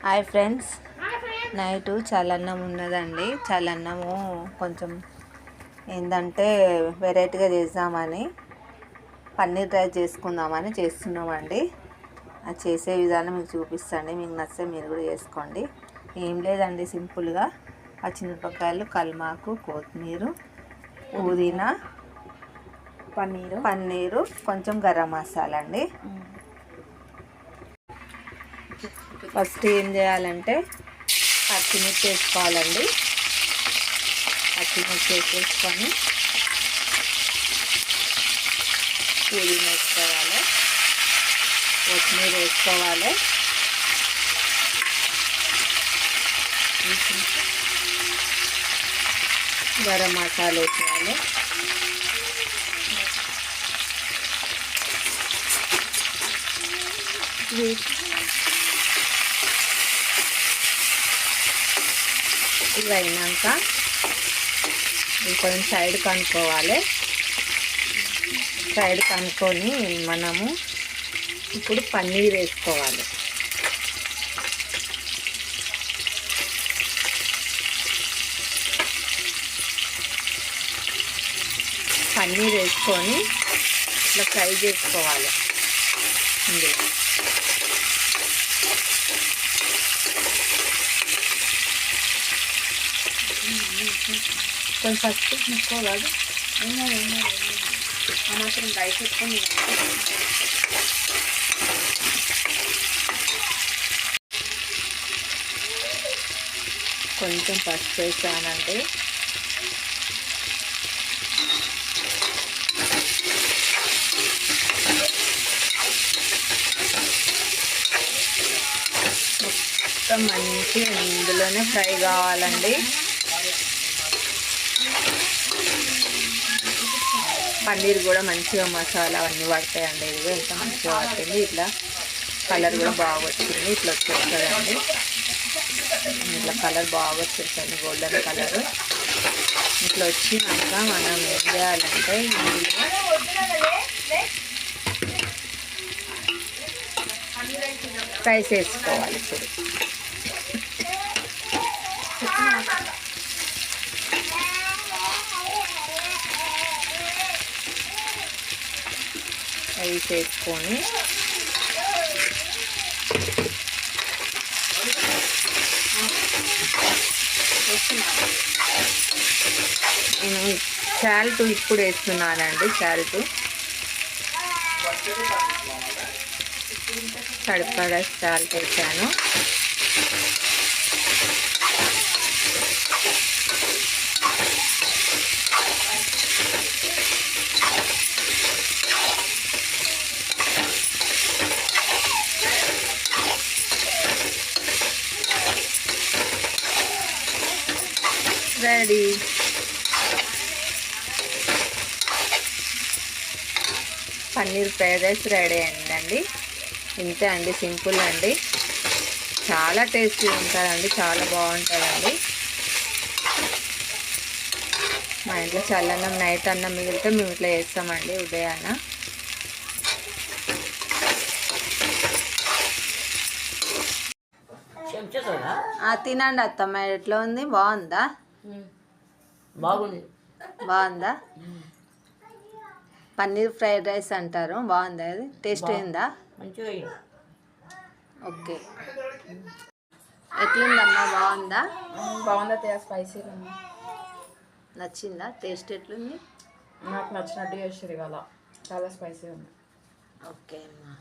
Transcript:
Hi friends, night చల్లన్నం ఉన్నదండి. చల్లన్నము కొంచెం ఏంటంటే వెరైటీగా చేద్దామని పన్నీర్ రైస్ చేసుకుందామని చేస్తున్నామండి. అది చేసే విధానం మీకు చూపిస్తాండి. మీకు నచ్చితే మీరు కూడా చేసుకోండి. ఏం లేదండి, సింపుల్గా పచ్చిమిరపకాయలు, కల్మాకు, కొత్తిమీర, పుదీనా, పన్నీరు, కొంచెం గరం మసాలా అండి. ఫస్ట్ ఏం చేయాలంటే పచ్చిమిర్చి వేసుకోవాలండి. పచ్చిమిర్చి వేసేసుకొని పుదీనా వేసుకోవాలి, కొత్తిమీర వేసుకోవాలి, గరం మసాలా వేసుకోవాలి, ఇవి అయినాక ఇది కొంచెం సైడ్ కనుక్కోవాలి. సైడ్ కనుక్కొని మనము ఇప్పుడు పన్నీర్ వేసుకోవాలి. పన్నీర్ వేసుకొని ఇట్లా ఫ్రై చేసుకోవాలి. కొంచెం ఫస్ట్ ముక్కోవాలి, మాత్రం రైస్ పెట్టుకొని కొంచెం పసుపు వేసానండి. మొత్తం మంచిగా ఇందులోనే ఫ్రై కావాలండి. పన్నీర్ కూడా మంచిగా మసాలా అవన్నీ పడతాయండి. ఇది ఎంత మంచిగా పడుతుంది. ఇట్లా కలర్ కూడా బాగా వచ్చింది. ఇట్లా వచ్చేస్తుందండి. ఇట్లా కలర్ బాగా వచ్చేస్తుంది, గోల్డెన్ కలర్. ఇట్లా వచ్చినాక మనం ఏం చేయాలంటే రైస్ వేసుకోవాలి. ఇప్పుడు రైస్ వేసుకొని నేను సాల్ట్ ఇప్పుడు వేస్తున్నానండి. సరిపడా సాల్ట్ వేసాను. Ready. Paneer fried rice ready అయిందండి. ఇంతే అండి, సింపుల్ అండి. చాలా టేస్టీ ఉంటుందండి, చాలా బాగుంటుందండి. మా ఇంట్లో చల్లన్నం నైట్ అన్నం మిగిలితే మేము ఇట్లా చేస్తామండి ఉదయాన. తినండి అత్తమ్మ. ఎట్లా ఉంది? బాగుందా? బాగుందా? పన్నీర్ ఫ్రైడ్ రైస్ అంటారు. బాగుందా? అది టేస్ట్ అయిందా? ఓకే. ఎట్లుందమ్మా? బాగుందా? బాగుందా? స్పైసీగా నచ్చిందా? టేస్ట్ ఎట్లుంది? నాకు నచ్చినట్టు చేసారు ఇవాళ. చాలా స్పైసీగా ఉంది. ఓకే అమ్మా.